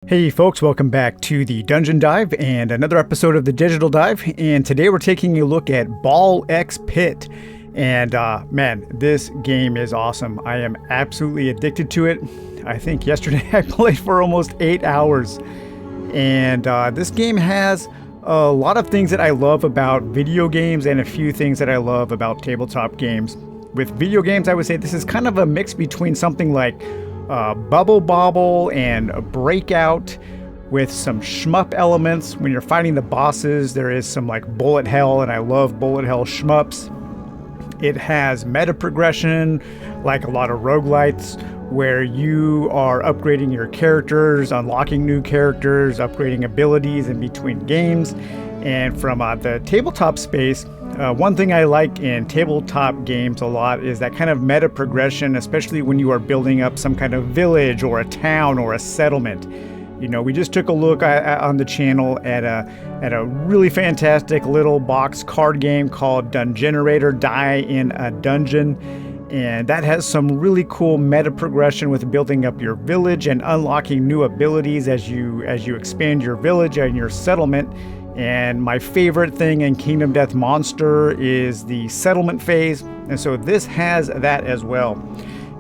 Hey folks, welcome back to the Dungeon Dive and another episode of the Digital Dive. And today we're taking a look at Ball X Pit. And man, this game is awesome. I am absolutely addicted to it. I think yesterday I played for almost 8 hours. And this game has a lot of things that I love about video games and a few things that I love about tabletop games. With video games, I would say this is kind of a mix between something like Bobble and Breakout with some shmup elements. When you're fighting the bosses, there is some like bullet hell, and I love bullet hell shmups. It has meta progression, like a lot of roguelites, where you are upgrading your characters, unlocking new characters, upgrading abilities in between games. And from the tabletop space, one thing I like in tabletop games a lot is that kind of meta progression, especially when you are building up some kind of village or a town or a settlement. You know, we just took a look on the channel at a really fantastic little box card game called Dungeonator, Die in a Dungeon. And that has some really cool meta progression with building up your village and unlocking new abilities as you expand your village and your settlement. And my favorite thing in Kingdom Death Monster is the settlement phase. And so this has that as well.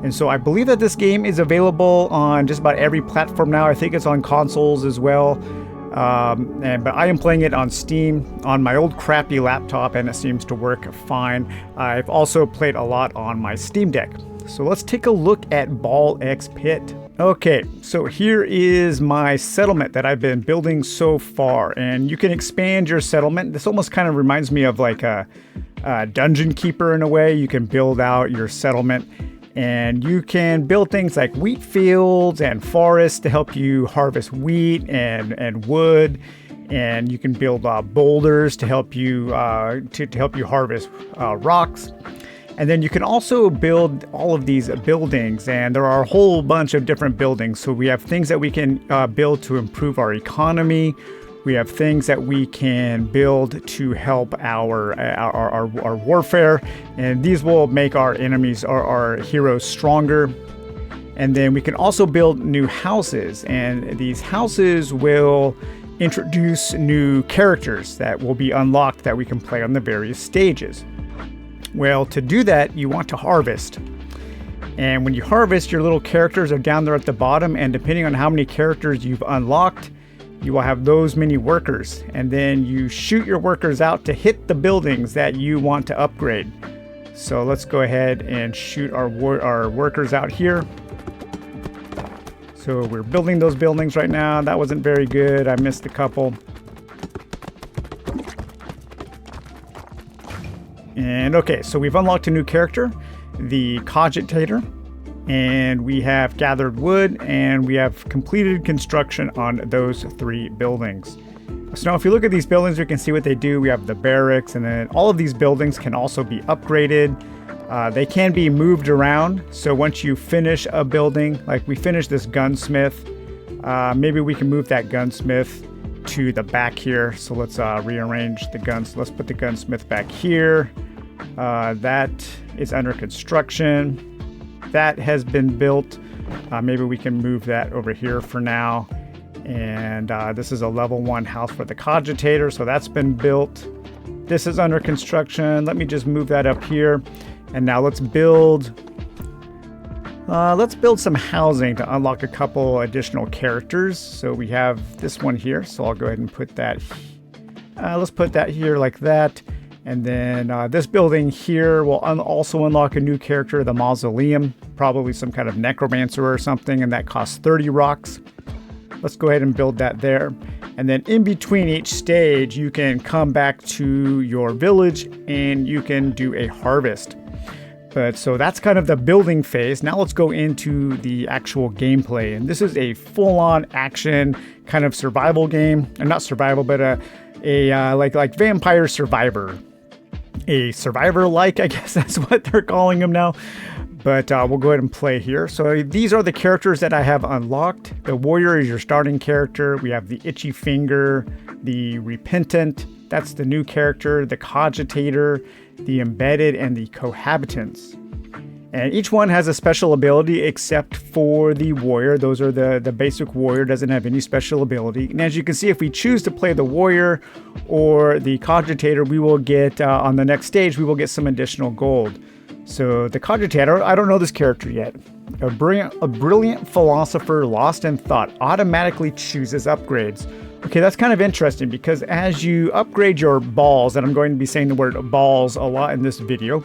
And so I believe that this game is available on just about every platform now. I think it's on consoles as well. But I am playing it on Steam on my old crappy laptop, and it seems to work fine. I've also played a lot on my Steam Deck. So let's take a look at Ball X Pit. Okay, so here is my settlement that I've been building so far, and you can expand your settlement. This almost kind of reminds me of like a dungeon keeper in a way. You can build out your settlement, and you can build things like wheat fields and forests to help you harvest wheat and wood, and you can build boulders to help you harvest rocks. And then you can also build all of these buildings, and there are a whole bunch of different buildings. So we have things that we can build to improve our economy. We have things that we can build to help our warfare, and these will make our enemies or our heroes stronger. And then we can also build new houses, and these houses will introduce new characters that will be unlocked that we can play on the various stages. Well, to do that, you want to harvest. And when you harvest, your little characters are down there at the bottom, and depending on how many characters you've unlocked, you will have those many workers. And then you shoot your workers out to hit the buildings that you want to upgrade. So let's go ahead and shoot our workers out here. So we're building those buildings right now. That wasn't very good. I missed a couple. And okay, so we've unlocked a new character, the Cogitator, and we have gathered wood, and we have completed construction on those 3 buildings. So now if you look at these buildings, we can see what they do. We have the barracks, and then all of these buildings can also be upgraded. They can be moved around. So once you finish a building, like we finished this gunsmith, maybe we can move that gunsmith to the back here. So let's rearrange the guns. Let's put the gunsmith back here. That is under construction. That has been built. Maybe we can move that over here for now. And this is a level 1 house for the Cogitator, so that's been built. This is under construction. Let me just move that up here. And now let's build some housing to unlock a couple additional characters. So we have this one here, so I'll go ahead and put that. Let's put that here like that. And then this building here will also unlock a new character, the Mausoleum, probably some kind of necromancer or something, and that costs 30 rocks. Let's go ahead and build that there. And then in between each stage, you can come back to your village and you can do a harvest. But so that's kind of the building phase. Now let's go into the actual gameplay. And this is a full-on action kind of survival game. And not survival, but like Vampire Survivor. A survivor-like, I guess that's what they're calling them now. But we'll go ahead and play here. So these are the characters that I have unlocked. The warrior is your starting character. We have the itchy finger, the repentant. That's the new character, the cogitator, the embedded, and the cohabitants. And each one has a special ability except for the warrior. Those are the basic warrior, doesn't have any special ability. And as you can see, if we choose to play the warrior or the cogitator, we will get, on the next stage, we will get some additional gold. So the cogitator, I don't know this character yet. A brilliant philosopher lost in thought automatically chooses upgrades. Okay, that's kind of interesting because as you upgrade your balls, and I'm going to be saying the word balls a lot in this video.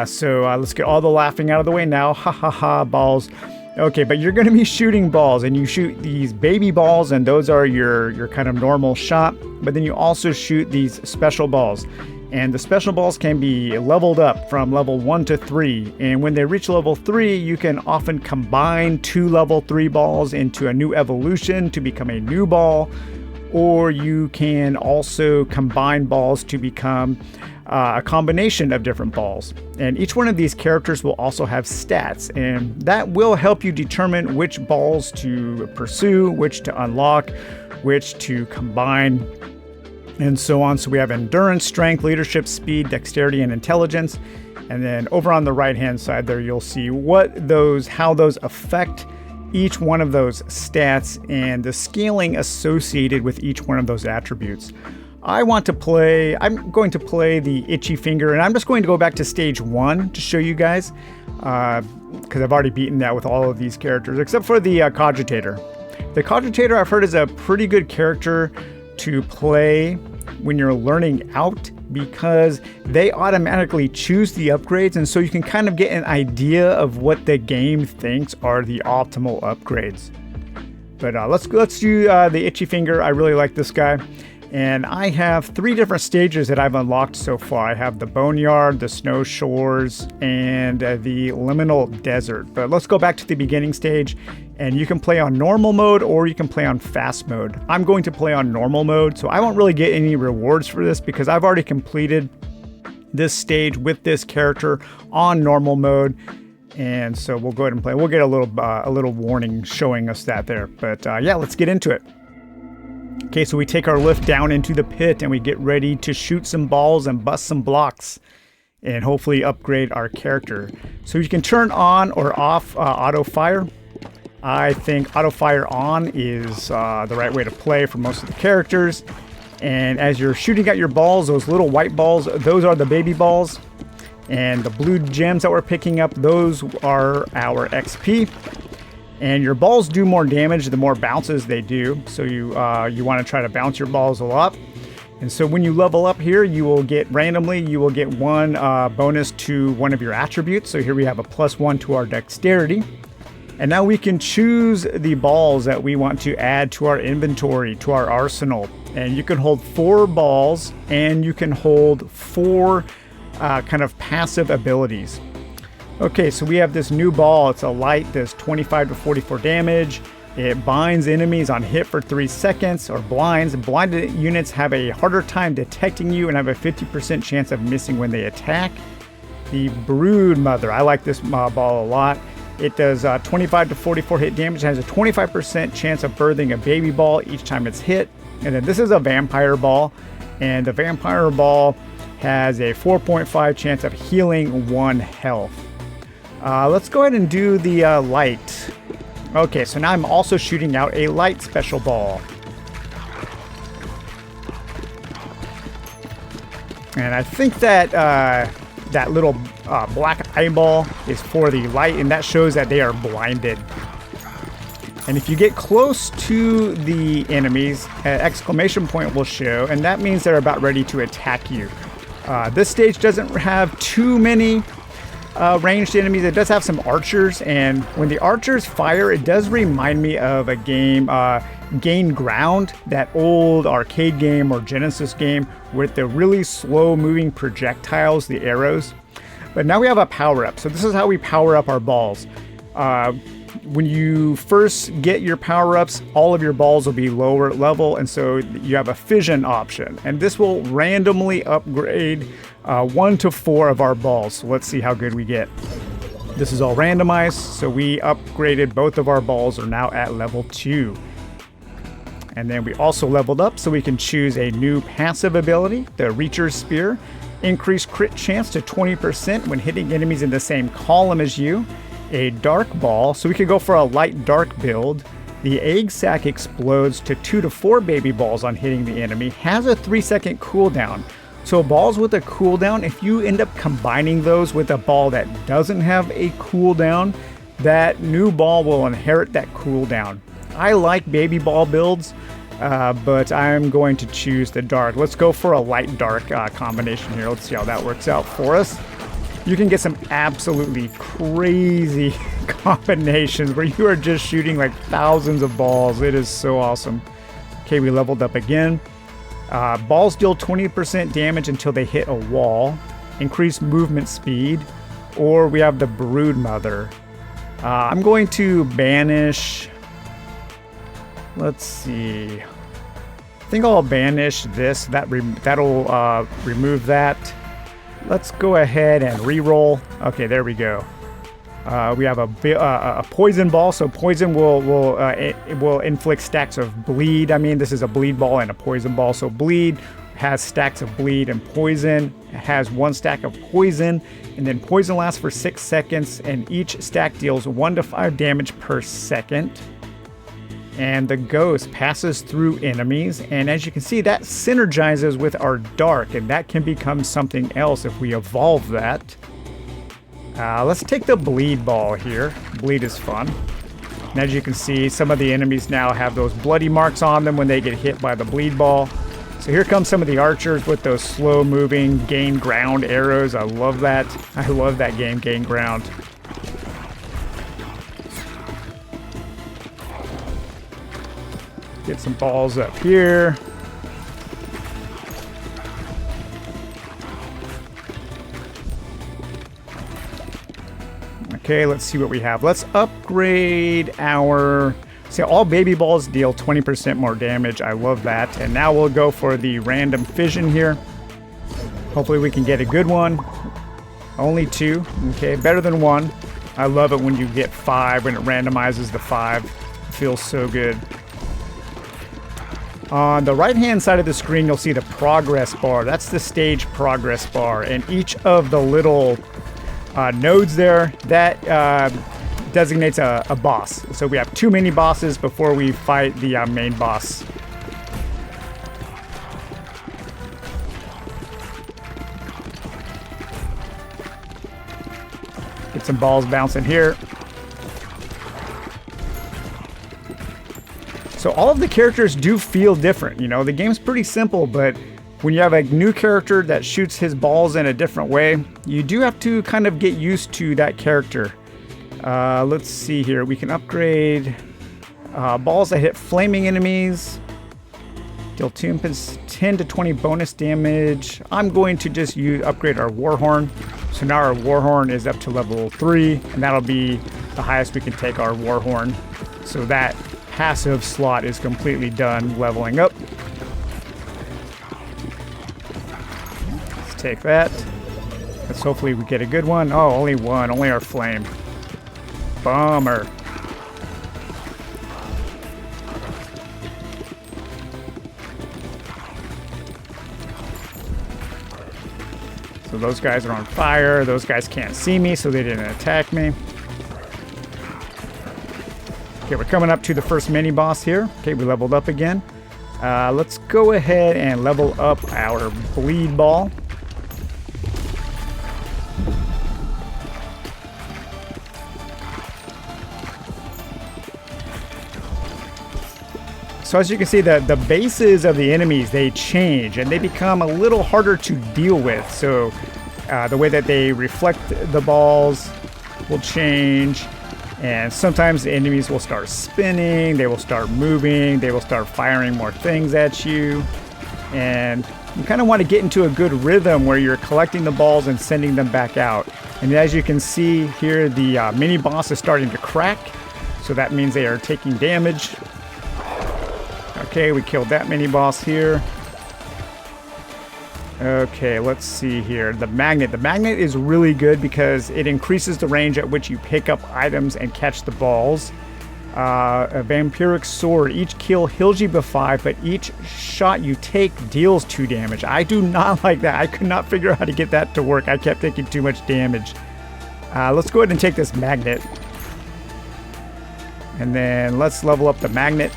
So let's get all the laughing out of the way now. Ha ha ha, balls. Okay, but you're going to be shooting balls, and you shoot these baby balls, and those are your kind of normal shot. But then you also shoot these special balls. And the special balls can be leveled up from level 1 to 3. And when they reach level 3, you can often combine 2 level 3 balls into a new evolution to become a new ball. Or you can also combine balls to become a combination of different balls. And each one of these characters will also have stats. And that will help you determine which balls to pursue, which to unlock, which to combine, and so on. So we have endurance, strength, leadership, speed, dexterity, and intelligence. And then over on the right hand side there, you'll see how those affect each one of those stats and the scaling associated with each one of those attributes. I'm going to play the itchy finger, and I'm just going to go back to stage 1 to show you guys, because I've already beaten that with all of these characters, except for the cogitator. The cogitator I've heard is a pretty good character to play when you're learning out, because they automatically choose the upgrades, and so you can kind of get an idea of what the game thinks are the optimal upgrades. But let's do the itchy finger. I really like this guy. And I have 3 different stages that I've unlocked so far. I have the Boneyard, the Snow Shores, and the Liminal Desert. But let's go back to the beginning stage, and you can play on normal mode or you can play on fast mode. I'm going to play on normal mode, so I won't really get any rewards for this because I've already completed this stage with this character on normal mode. And so we'll go ahead and play. We'll get a little warning showing us that there. But yeah, let's get into it. Okay, so we take our lift down into the pit and we get ready to shoot some balls and bust some blocks and hopefully upgrade our character. So you can turn on or off auto fire. I think auto fire on is the right way to play for most of the characters. And as you're shooting at your balls, those little white balls, those are the baby balls. And the blue gems that we're picking up, those are our XP. And your balls do more damage the more bounces they do. So you want to try to bounce your balls a lot. And so when you level up here, you will get randomly, you will get 1 bonus to one of your attributes. So here we have a +1 to our dexterity. And now we can choose the balls that we want to add to our inventory, to our arsenal. And you can hold 4 balls, and you can hold 4 kind of passive abilities. Okay, so we have this new ball. It's a light, does 25 to 44 damage. It binds enemies on hit for 3 seconds, or blinds. Blinded units have a harder time detecting you and have a 50% chance of missing when they attack. The Brood Mother, I like this ball a lot. It does 25 to 44 hit damage. It has a 25% chance of birthing a baby ball each time it's hit. And then this is a vampire ball, and the vampire ball has a 4.5 chance of healing 1 health. Let's go ahead and do the light. Okay, so now I'm also shooting out a light special ball. And I think that that little black eyeball is for the light, and that shows that they are blinded. And if you get close to the enemies, an exclamation point will show, and that means they're about ready to attack you. This stage doesn't have too many ranged enemies. It does have some archers, and when the archers fire, it does remind me of a game, Gain Ground, that old arcade game or Genesis game with the really slow moving projectiles, the arrows. But now we have a power up. So this is how we power up our balls. When you first get your power-ups, all of your balls will be lower level, and so you have a fission option. And this will randomly upgrade 1 to 4 of our balls. So let's see how good we get. This is all randomized, so we upgraded both of our balls, are now at level 2. And then we also leveled up so we can choose a new passive ability, the Reacher's Spear. Increase crit chance to 20% when hitting enemies in the same column as you. A dark ball, so we could go for a light dark build. The egg sac explodes to 2 to 4 baby balls on hitting the enemy. Has a 3-second cooldown. So balls with a cooldown, if you end up combining those with a ball that doesn't have a cooldown, that new ball will inherit that cooldown. I like baby ball builds, but I'm going to choose the dark. Let's go for a light dark combination here. Let's see how that works out for us. You can get some absolutely crazy combinations where you are just shooting like thousands of balls. It is so awesome. Okay, we leveled up again. Balls deal 20% damage until they hit a wall. Increase movement speed. Or we have the Brood Mother. I'm going to banish... Let's see. I think I'll banish this. That'll remove that. Let's go ahead and re-roll. Okay, there we go. We have a poison ball, so poison will inflict stacks of bleed. I mean, this is a bleed ball and a poison ball. So bleed has stacks of bleed, and poison has 1 stack of poison. And then poison lasts for 6 seconds, and each stack deals 1 to 5 damage per second. And the ghost passes through enemies, and as you can see, that synergizes with our dark, and that can become something else if we evolve that. Let's take the bleed ball here. Bleed is fun. And as you can see, some of the enemies now have those bloody marks on them when they get hit by the bleed ball. So here come some of the archers with those slow moving gain ground arrows. I love that. I love that game, gain ground. Get some balls up here. Okay, let's see what we have. Let's upgrade our... See, all baby balls deal 20% more damage. I love that. And now we'll go for the random fission here. Hopefully we can get a good one. Only 2. Okay, better than 1. I love it when you get 5, when it randomizes the 5. It feels so good. On the right-hand side of the screen, you'll see the progress bar. That's the stage progress bar. And each of the little nodes there, that designates a boss. So we have 2 mini bosses before we fight the main boss. Get some balls bouncing here. So all of the characters do feel different. You know, the game's pretty simple, but when you have a new character that shoots his balls in a different way, you do have to kind of get used to that character. Let's see here. We can upgrade balls that hit flaming enemies. Deal 10 to 20 bonus damage. I'm going to just upgrade our Warhorn. So now our Warhorn is up to level 3, and that'll be the highest we can take our Warhorn. So that passive slot is completely done leveling up. Let's take that. Let's hopefully we get a good one. Oh, only one. Only our flame. Bummer. So those guys are on fire. Those guys can't see me, so they didn't attack me. Okay, we're coming up to the first mini boss here. Okay, we leveled up again. Let's go ahead and level up our bleed ball. So as you can see, the bases of the enemies, they change and they become a little harder to deal with. So the way that they reflect the balls will change. And sometimes the enemies will start spinning, they will start moving, they will start firing more things at you. And you kind of want to get into a good rhythm where you're collecting the balls and sending them back out. And as you can see here, the mini boss is starting to crack. So that means they are taking damage. Okay, we killed that mini boss here. Okay, let's see here. The magnet. The magnet is really good because it increases the range at which you pick up items and catch the balls. A vampiric sword. Each kill heals you by 5, but each shot you take deals 2 damage. I do not like that. I could not figure out how to get that to work. I kept taking too much damage. Let's go ahead and take this magnet. And then let's level up the magnet.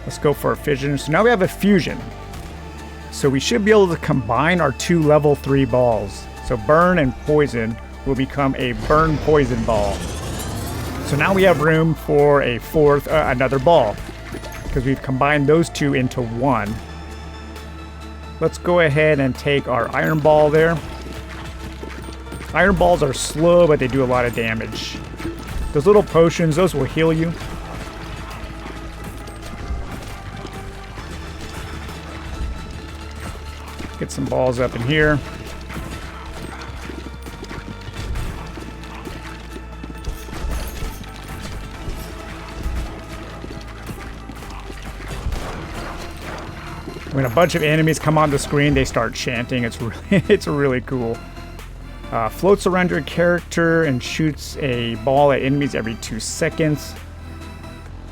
Let's go for a fission. So now we have a fusion. So we should be able to combine our 2 level 3 balls. So burn and poison will become a burn poison ball. So now we have room for a fourth, another ball, because we've combined those 2 into 1. Let's go ahead and take our iron ball there. Iron balls are slow, but they do a lot of damage. Those little potions, those will heal you. Get some balls up in here. When a bunch of enemies come on the screen, they start chanting. It's really cool. Floats around your character and shoots a ball at enemies every 2 seconds.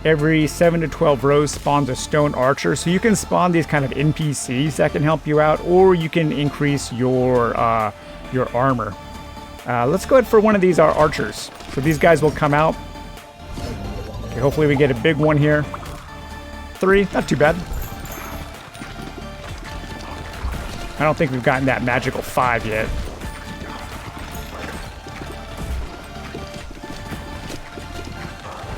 Every 7 to 12 rows spawns a stone archer. So you can spawn these kind of NPCs that can help you out, or you can increase your armor. Let's go ahead for one of these archers. So these guys will come out. Okay, hopefully we get a big one here. 3, not too bad. I don't think we've gotten that magical 5 yet.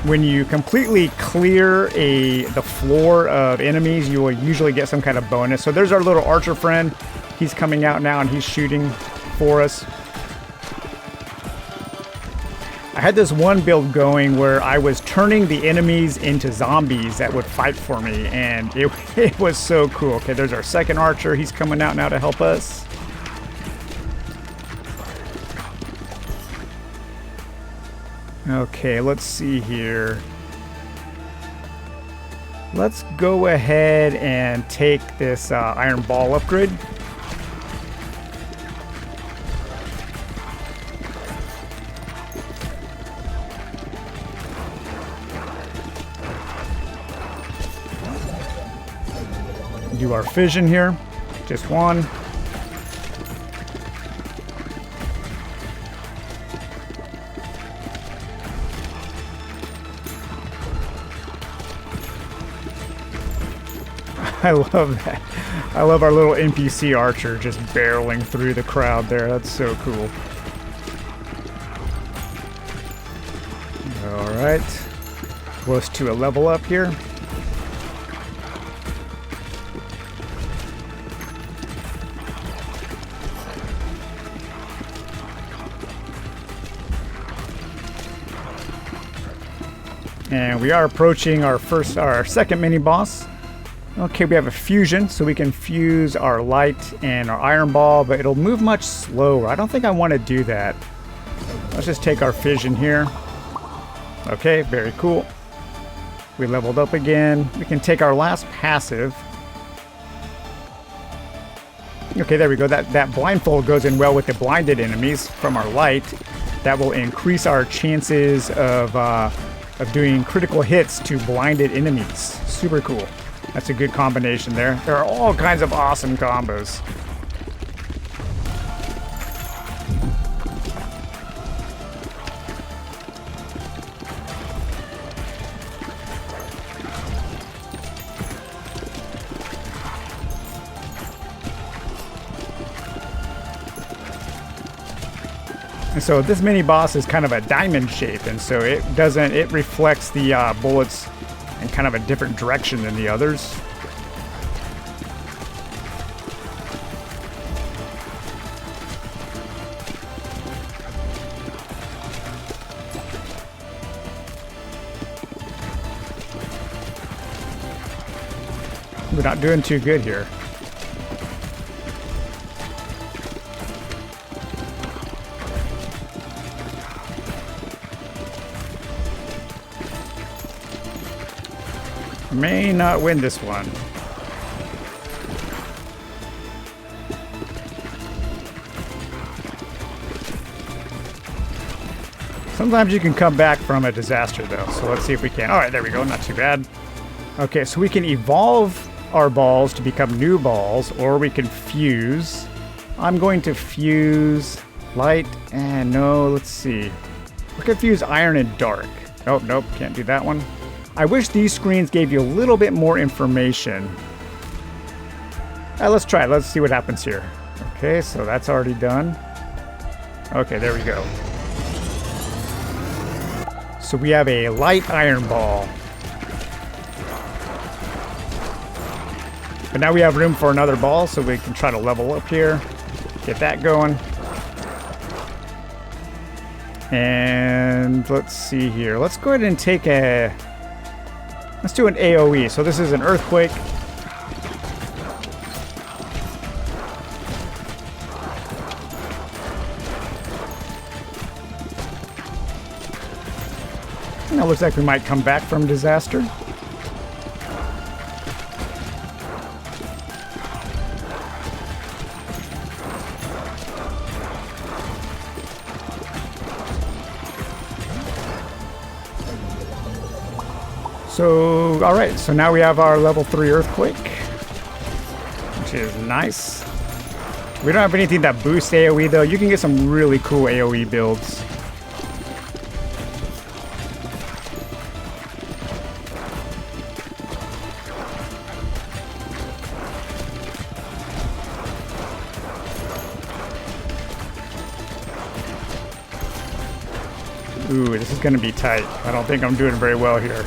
When you completely clear the floor of enemies, you will usually get some kind of bonus. So there's our little archer friend. He's coming out now and he's shooting for us. I had this one build going where I was turning the enemies into zombies that would fight for me, and it was so cool. Okay, there's our second archer. He's coming out now to help us. Okay, let's see here. Let's go ahead and take this iron ball upgrade. Do our fission here. Just one. I love that. I love our little NPC archer just barreling through the crowd there. That's so cool. All right. Close to a level up here. And we are approaching our second mini boss. Okay, we have a fusion, so we can fuse our light and our iron ball, but it'll move much slower. I don't think I want to do that. Let's just take our fission here. Okay, very cool. We leveled up again. We can take our last passive. Okay, there we go. That blindfold goes in well with the blinded enemies from our light. That will increase our chances of doing critical hits to blinded enemies. Super cool. That's a good combination there. There are all kinds of awesome combos. And so this mini boss is kind of a diamond shape, and so it reflects the bullets in kind of a different direction than the others. We're not doing too good here. May not win this one. Sometimes you can come back from a disaster though, so let's see if we can. All right, there we go, not too bad. Okay, so we can evolve our balls to become new balls, or we can fuse. I'm going to fuse light and no, let's see. We can fuse iron and dark. Oh, nope, can't do that one. I wish these screens gave you a little bit more information. Let's try it. Let's see what happens here. Okay, so that's already done. Okay, there we go. So we have a light iron ball. But now we have room for another ball, so we can try to level up here. Get that going. And let's see here. Let's go ahead and take a... Let's do an AoE. So this is an earthquake. Now looks like we might come back from disaster. So, all right, so now we have our level 3 earthquake, which is nice. We don't have anything that boosts AoE though. You can get some really cool AoE builds. Ooh, this is going to be tight. I don't think I'm doing very well here.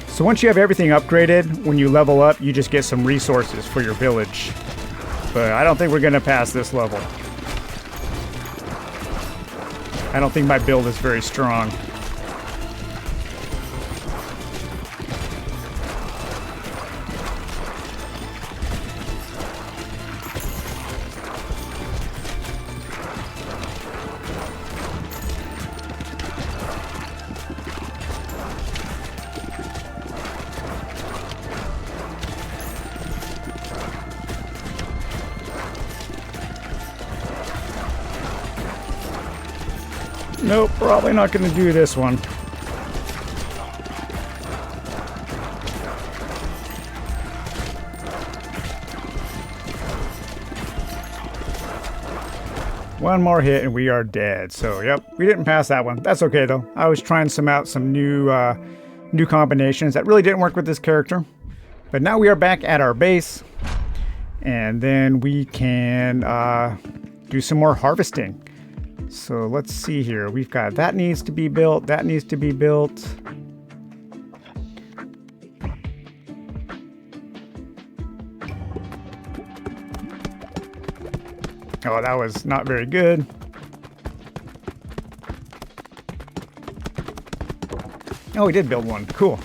So once you have everything upgraded, when you level up, you just get some resources for your village. But I don't think we're going to pass this level. I don't think my build is very strong. Nope, probably not going to do this one. One more hit and we are dead. So, yep, we didn't pass that one. That's okay though. I was trying out some new combinations that really didn't work with this character. But now we are back at our base, and then we can do some more harvesting. So let's see here. We've got that needs to be built. That needs to be built. Oh, that was not very good. Oh, we did build one. Cool.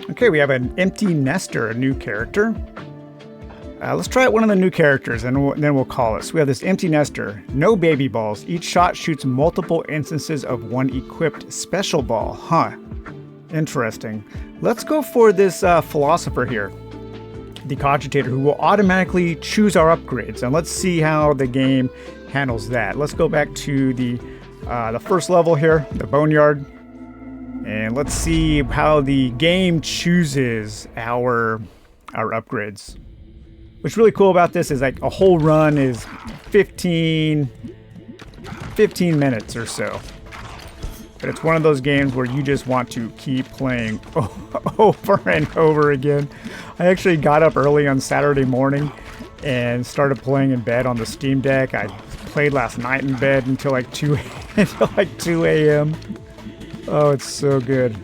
Okay, we have an empty nester, a new character. Let's try out one of the new characters and then we'll call it. So we have this empty nester, no baby balls. Each shot shoots multiple instances of one equipped special ball. Huh. Interesting. Let's go for this philosopher here, the Cogitator, who will automatically choose our upgrades. And let's see how the game handles that. Let's go back to the first level here, the Boneyard. And let's see how the game chooses our upgrades. What's really cool about this is like a whole run is 15 minutes or so. But it's one of those games where you just want to keep playing over and over again. I actually got up early on Saturday morning and started playing in bed on the Steam Deck. I played last night in bed until like 2 a.m. Oh, it's so good.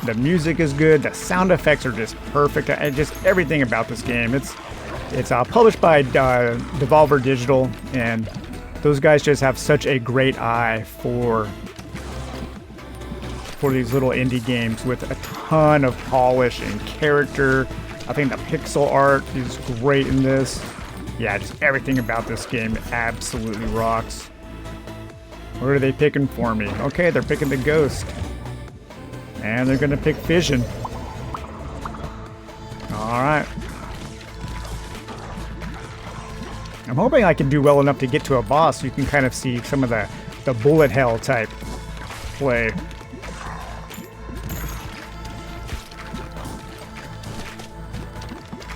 The music is good. The sound effects are just perfect. Just everything about this game. It's published by Devolver Digital, and those guys just have such a great eye for for these little indie games with a ton of polish and character. I think the pixel art is great in this. Yeah, just everything about this game absolutely rocks. What are they picking for me? Okay, they're picking the Ghost. And they're gonna pick Fission. Alright. I'm hoping I can do well enough to get to a boss so you can kind of see some of the bullet hell type play.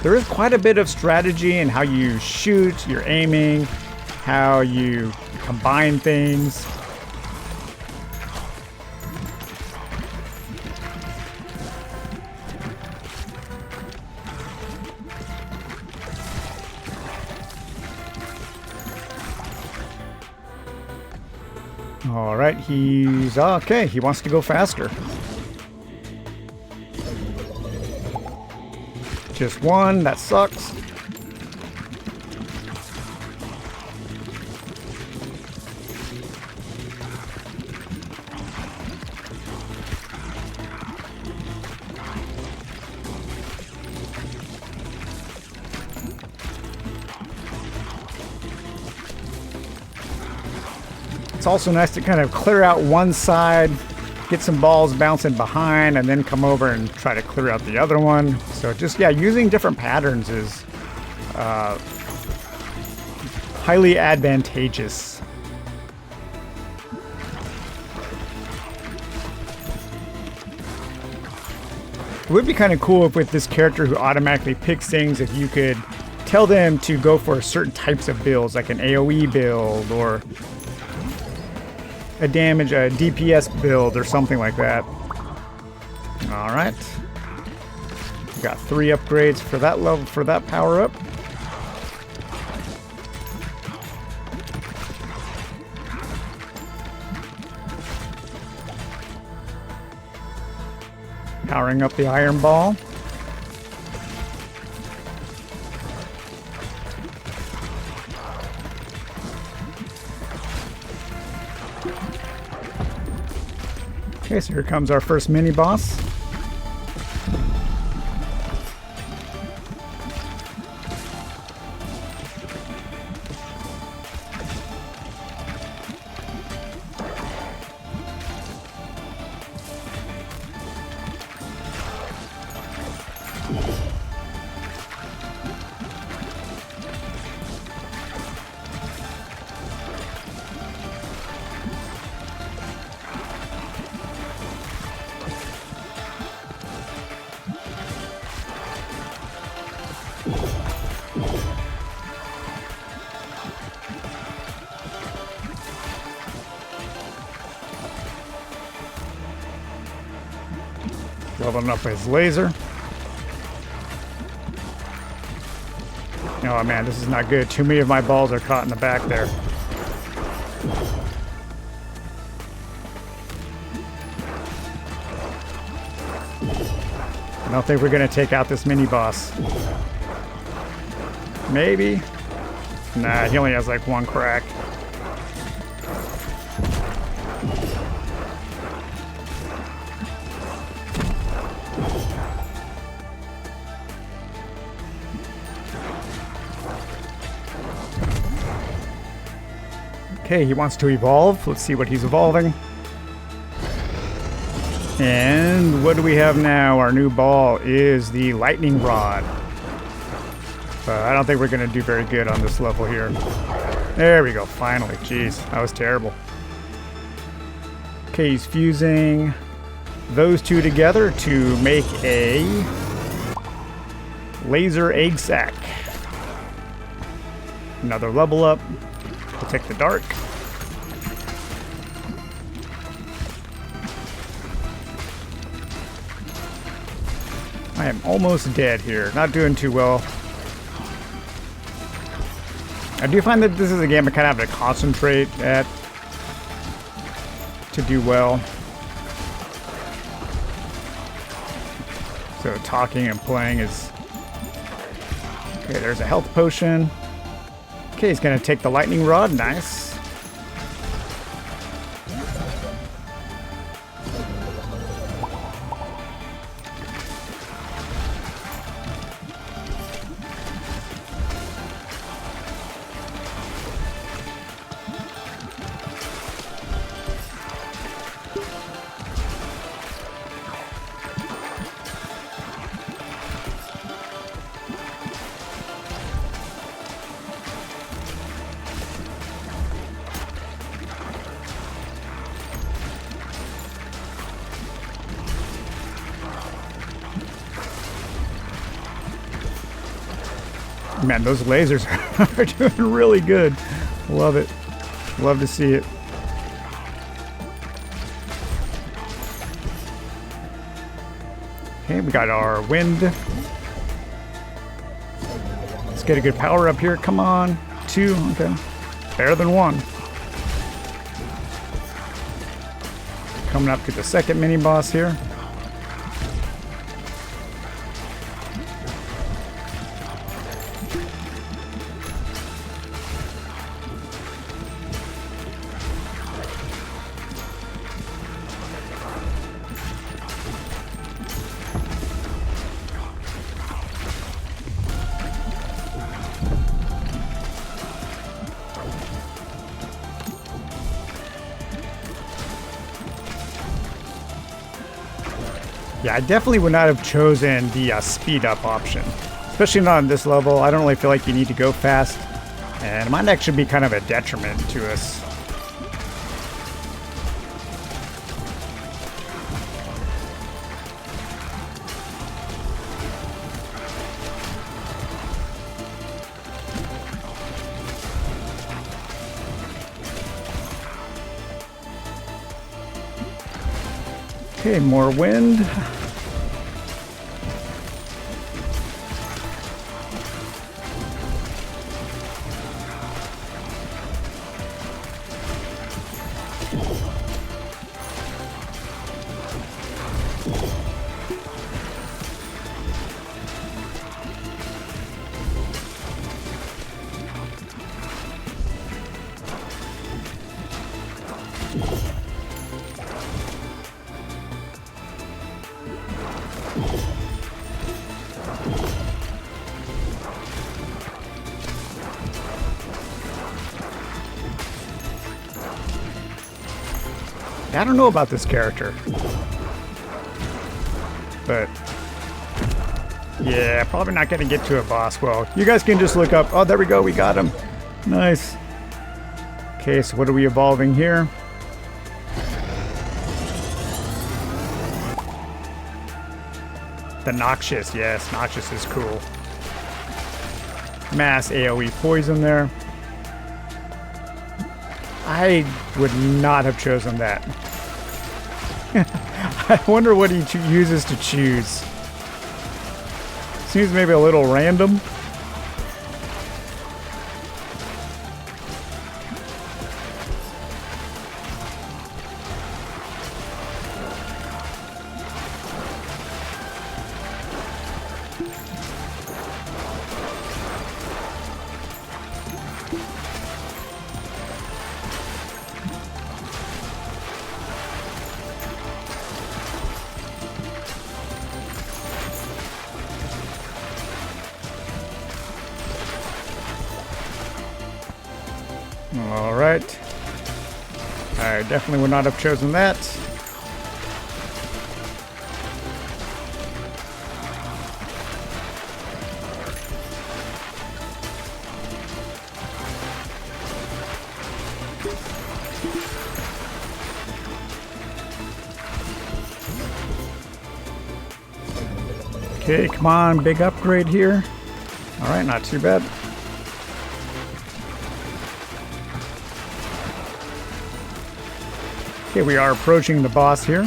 There is quite a bit of strategy in how you shoot, your aiming, how you combine things. All right, he's okay. He wants to go faster. Just one, that sucks. It's also nice to kind of clear out one side, get some balls bouncing behind, and then come over and try to clear out the other one. So just, yeah, using different patterns is highly advantageous. It would be kind of cool if with this character who automatically picks things, if you could tell them to go for certain types of builds, like an AoE build or a DPS build or something like that. All right. Got 3 upgrades for that level, for that power up. Powering up the iron ball. Okay, so here comes our first mini boss. Leveling up his laser. Oh man, this is not good. Too many of my balls are caught in the back there. I don't think we're gonna take out this mini boss. Maybe. Nah, he only has like 1 crack. Okay, he wants to evolve. Let's see what he's evolving. And what do we have now? Our new ball is the lightning rod. I don't think we're going to do very good on this level here. There we go, finally. Jeez, that was terrible. Okay, he's fusing those two together to make a laser egg sack. Another level up. We'll take the dark. I am almost dead here. Not doing too well. I do find that this is a game I kind of have to concentrate at to do well. So talking and playing is... Okay, there's a health potion. Okay, he's gonna take the lightning rod. Nice. Man, those lasers are doing really good. Love it. Love to see it. Okay, we got our wind. Let's get a good power up here. Come on. 2. Okay. Better than 1. Coming up to the second mini boss here. Yeah, I definitely would not have chosen the speed up option, especially not on this level. I don't really feel like you need to go fast, and it might actually be kind of a detriment to us. Okay, more wind. I don't know about this character, but yeah, probably not going to get to a boss. Well, you guys can just look up. Oh, there we go. We got him. Nice. Okay, so what are we evolving here? The Noxious. Yes, Noxious is cool. Mass AoE poison there. I would not have chosen that. I wonder what he uses to choose. Seems maybe a little random. All right. I definitely would not have chosen that. Okay, come on, big upgrade here. All right, not too bad. Okay, we are approaching the boss here.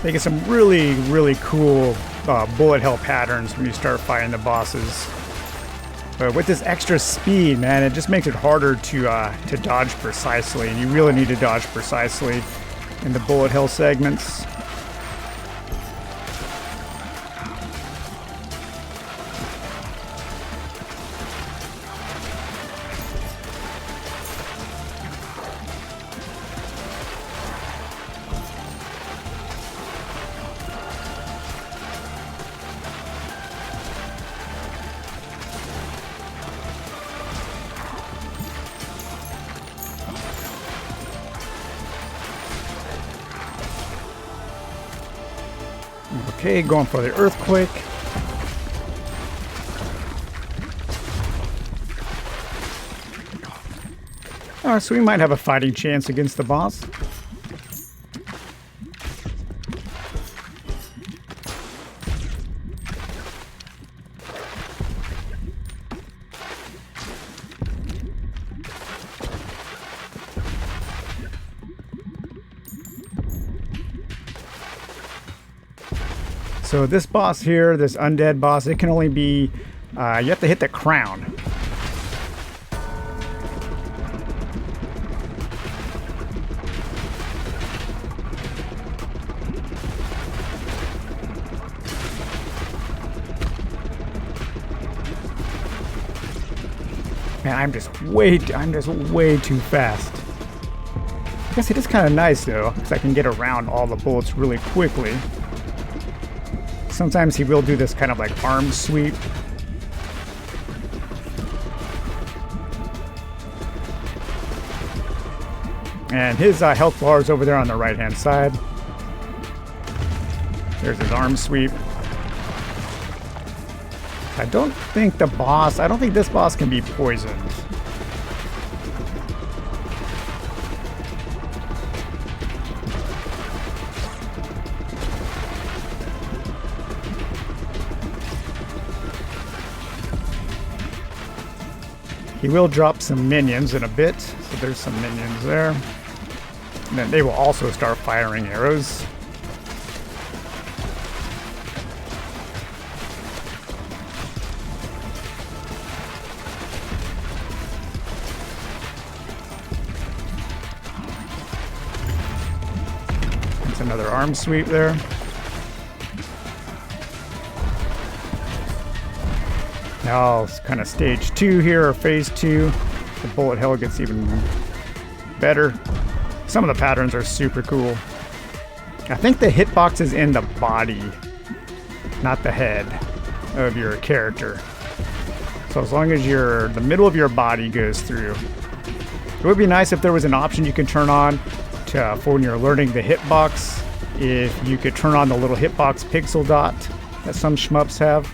They get some really, really cool bullet hell patterns when you start fighting the bosses. But with this extra speed, man, it just makes it harder to dodge precisely, and you really need to dodge precisely in the bullet hell segments. Okay, going for the earthquake. Alright, so we might have a fighting chance against the boss. So this boss here, this undead boss, it can only be, you have to hit the crown. Man, I'm just way too fast. I guess it is kind of nice though, because I can get around all the bullets really quickly. Sometimes he will do this kind of like arm sweep. And his health bar is over there on the right hand side. There's his arm sweep. I don't think this boss can be poisoned. He will drop some minions in a bit, so there's some minions there. And then they will also start firing arrows. That's another arm sweep there. Now it's kind of stage 2 here, or phase 2. The bullet hell gets even better. Some of the patterns are super cool. I think the hitbox is in the body, not the head of your character. So as long as the middle of your body goes through. It would be nice if there was an option you could turn on for when you're learning the hitbox. If you could turn on the little hitbox pixel dot that some shmups have.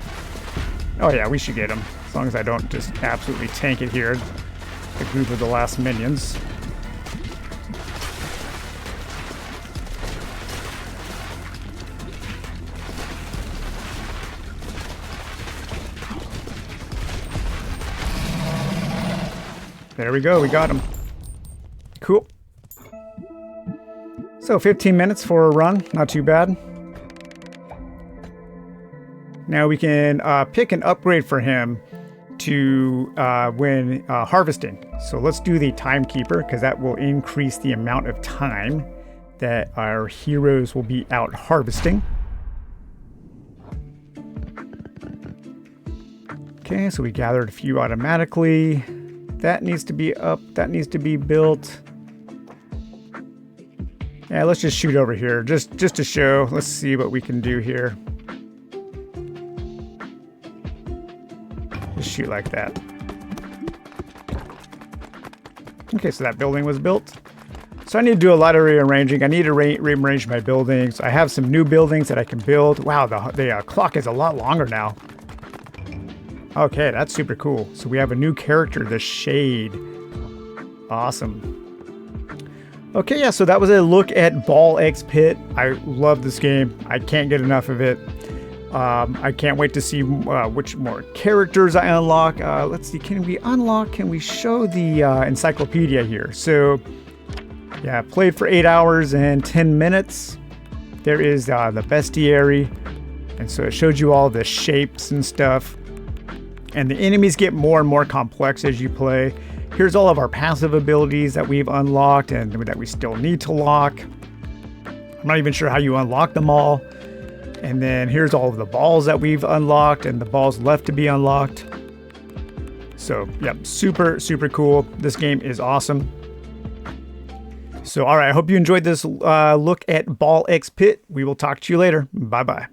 Oh yeah, we should get him. As long as I don't just absolutely tank it here. The group of the last minions. There we go, we got him. Cool. So 15 minutes for a run, not too bad. Now we can pick an upgrade for him to when harvesting. So let's do the timekeeper, because that will increase the amount of time that our heroes will be out harvesting. Okay, so we gathered a few automatically. That needs to be up, that needs to be built. Yeah, let's just shoot over here, just to show. Let's see what we can do here. Just shoot like that. Okay, so that building was built. So I need to do a lot of rearranging. I need to rearrange my buildings. I have some new buildings that I can build. Wow, the clock is a lot longer now. Okay, that's super cool. So we have a new character, the Shade. Awesome. Okay, yeah, so that was a look at Ball X Pit. I love this game. I can't get enough of it. I can't wait to see which more characters I unlock. Let's see, can we show the encyclopedia here? So, yeah, I played for 8 hours and 10 minutes. There is the bestiary, and so it showed you all the shapes and stuff. And the enemies get more and more complex as you play. Here's all of our passive abilities that we've unlocked and that we still need to lock. I'm not even sure how you unlock them all. And then here's all of the balls that we've unlocked and the balls left to be unlocked. So, yeah, super, super cool. This game is awesome. So, all right, I hope you enjoyed this look at Ball X Pit. We will talk to you later. Bye-bye.